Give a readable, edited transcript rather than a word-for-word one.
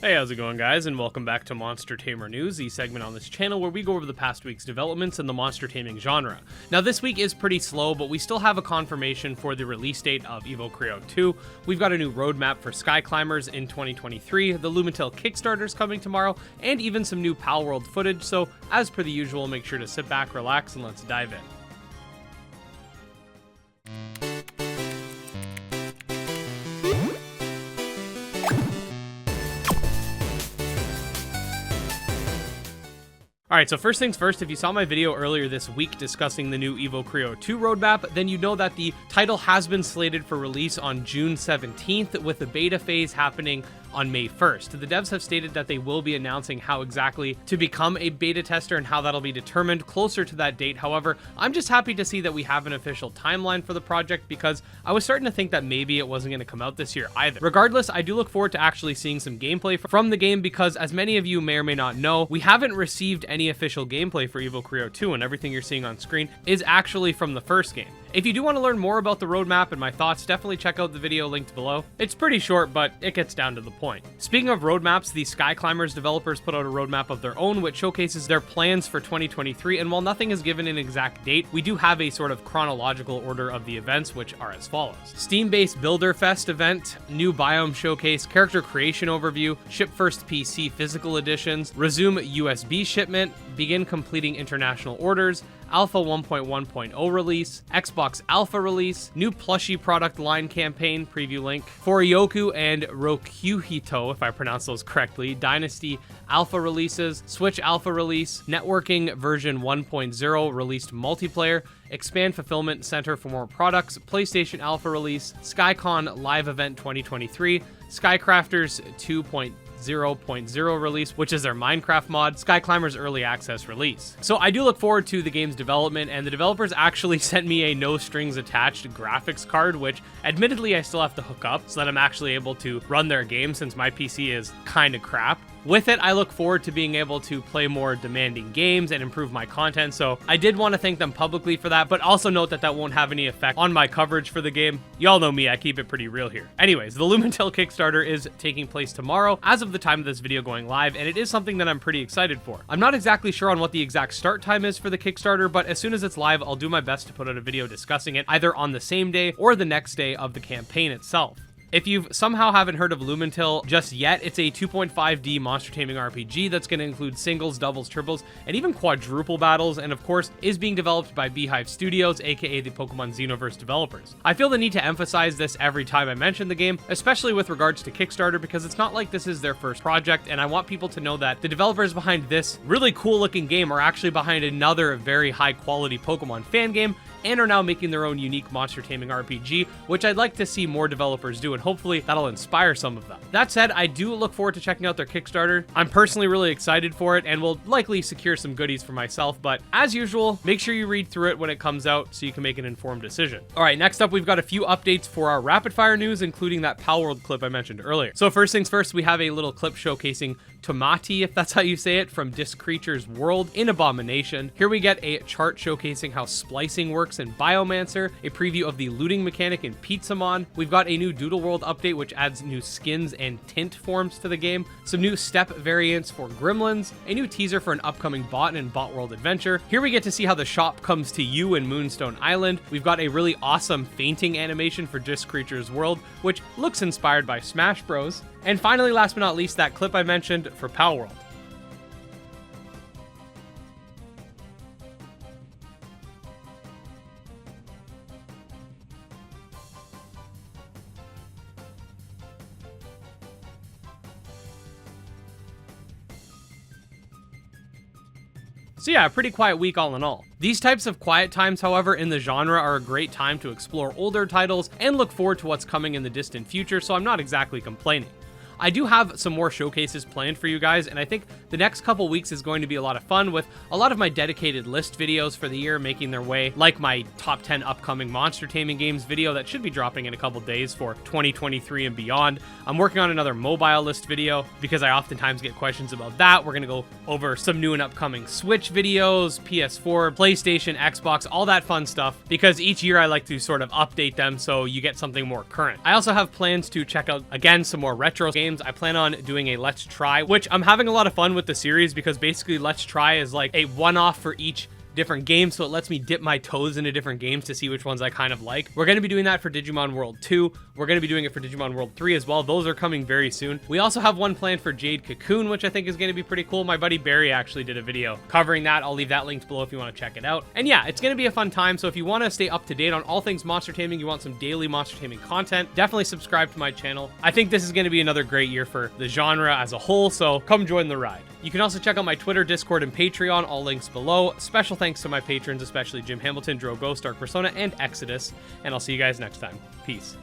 Hey, how's it going, guys, and welcome back to Monster Tamer News, the segment on this channel where we go over the past week's developments in the monster taming genre. Now, this week is pretty slow, but we still have a confirmation for the release date of Evocreo 2. We've got a new roadmap for Skyclimbers in 2023, the Lumentale Kickstarter is coming tomorrow, and even some new Palworld footage, so as per the usual, make sure to sit back, relax, and let's dive in. Alright, so first things first, if you saw my video earlier this week discussing the new Evocreo 2 roadmap, then you know that the title has been slated for release on June 17th, with the beta phase happening on May 1st. The devs have stated that they will be announcing how exactly to become a beta tester and how that'll be determined closer to that date. However, I'm just happy to see that we have an official timeline for the project because I was starting to think that maybe it wasn't going to come out this year either. Regardless, I do look forward to actually seeing some gameplay from the game because, as many of you may or may not know, we haven't received any official gameplay for Evocreo 2, and everything you're seeing on screen is actually from the first game. If you do want to learn more about the roadmap and my thoughts, definitely check out the video linked below. It's pretty short, but it gets down to the point. Speaking of roadmaps, the Skyclimbers developers put out a roadmap of their own, which showcases their plans for 2023, and while nothing is given an exact date, we do have a sort of chronological order of the events, which are as follows. Steam-based Builder Fest event, new biome showcase, character creation overview, ship first PC physical editions, resume USB shipment, begin completing international orders, Alpha 1.1.0 release, Xbox Alpha release, new plushie product line campaign, preview link, for Yoku and Rokuhito, if I pronounce those correctly, Dynasty Alpha releases, Switch Alpha release, networking version 1.0 released multiplayer, expand fulfillment center for more products, PlayStation Alpha release, SkyCon live event 2023, Skycrafters 2.0.0 release, which is their Minecraft mod, Skyclimbers early access release. So I do look forward to the game's development, and the developers actually sent me a no strings attached graphics card, which admittedly I still have to hook up so that I'm actually able to run their game since my PC is kind of crap. With it, I look forward to being able to play more demanding games and improve my content, so I did want to thank them publicly for that, but also note that that won't have any effect on my coverage for the game. Y'all know me, I keep it pretty real here. Anyways, the Lumintail Kickstarter is taking place tomorrow as of the time of this video going live, and it is something that I'm pretty excited for. I'm not exactly sure on what the exact start time is for the Kickstarter, but as soon as it's live, I'll do my best to put out a video discussing it either on the same day or the next day of the campaign itself. If you somehow haven't heard of Lumintail just yet, it's a 2.5D monster taming RPG that's going to include singles, doubles, triples, and even quadruple battles, and of course is being developed by Beehive Studios, aka the Pokemon Xenoverse developers. I feel the need to emphasize this every time I mention the game, especially with regards to Kickstarter, because it's not like this is their first project, and I want people to know that the developers behind this really cool looking game are actually behind another very high quality Pokemon fan game, and are now making their own unique monster taming RPG, which I'd like to see more developers do, and hopefully that'll inspire some of them. That said, I do look forward to checking out their Kickstarter. I'm personally really excited for it, and will likely secure some goodies for myself, but as usual, make sure you read through it when it comes out so you can make an informed decision. Alright, next up, we've got a few updates for our rapid fire news, including that Palworld clip I mentioned earlier. So first things first, we have a little clip showcasing Tomati, if that's how you say it, from Disc Creature's World in Abomination. Here we get a chart showcasing how splicing works in Biomancer, a preview of the looting mechanic in Pizzamon. We've got a new Doodle World update which adds new skins and tint forms to the game, some new step variants for Gremlins, a new teaser for an upcoming bot and Bot World adventure. Here we get to see how the shop comes to you in Moonstone Island. We've got a really awesome fainting animation for Disc Creature's World, which looks inspired by Smash Bros. And finally, last but not least, that clip I mentioned for Palworld. So yeah, a pretty quiet week all in all. These types of quiet times, however, in the genre are a great time to explore older titles and look forward to what's coming in the distant future, so I'm not exactly complaining. I do have some more showcases planned for you guys, and I think the next couple weeks is going to be a lot of fun with a lot of my dedicated list videos for the year making their way, like my top 10 upcoming monster taming games video that should be dropping in a couple days for 2023 and beyond. I'm working on another mobile list video because I oftentimes get questions about that. We're going to go over some new and upcoming Switch videos, PS4, PlayStation, Xbox, all that fun stuff, because each year I like to sort of update them so you get something more current. I also have plans to check out, again, some more retro games games, I plan on doing a Let's Try, which I'm having a lot of fun with the series because basically Let's Try is like a one-off for each different games, so it lets me dip my toes into different games to see which ones I kind of like. We're going to be doing that for Digimon World 2. We're going to be doing it for Digimon World 3 as well. Those are coming very soon. We also have one planned for Jade Cocoon, which I think is going to be pretty cool. My buddy Barry actually did a video covering that. I'll leave that linked below if you want to check it out. And yeah, it's going to be a fun time, so if you want to stay up to date on all things monster taming, you want some daily monster taming content, definitely subscribe to my channel. I think this is going to be another great year for the genre as a whole, so come join the ride. You can also check out my Twitter, Discord, and Patreon, all links below. Special thanks to my patrons, especially Jim Hamilton, Drow Ghost, Dark Persona, and Exodus, and I'll see you guys next time. Peace.